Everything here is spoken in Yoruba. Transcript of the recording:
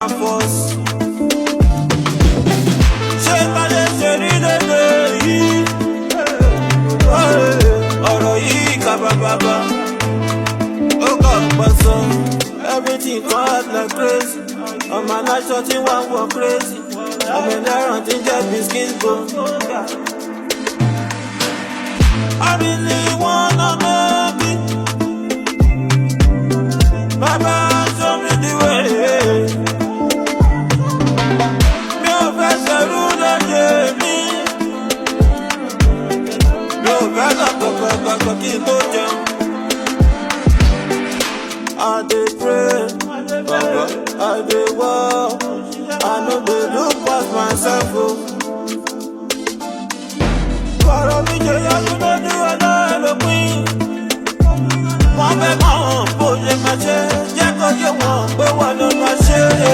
force. Ṣé báyé ṣe rí lélẹ̀ yìí? Ọ̀rọ̀ yìí kà bàbàbà. Ó kọ̀ pọ̀sọ̀. Everything cut like crazy. Ọmọ aláṣọ tí wọ́n wọ crazy. Ọmọ ẹlẹ́ran tí ń jẹ́ biscuit bone. I really wanna make it. Baba, show me the way. Mi ò fẹ́ ṣerú lóye mi. Mi ò fẹ́ lọ́kọ̀ọ̀kọ̀ kí n tó jẹun. I dey pray, Baba, I dey walk. I no dey look past myself. Ọ̀rọ̀ mi jẹ́ yọ́nú lójú ọlọ́ọ̀lọ́pìn. Wọ́n fẹ́ mọ̀ bó ṣe máa ṣe, jẹ́ kó yé wọn pé wọ́n ló máa ṣe é.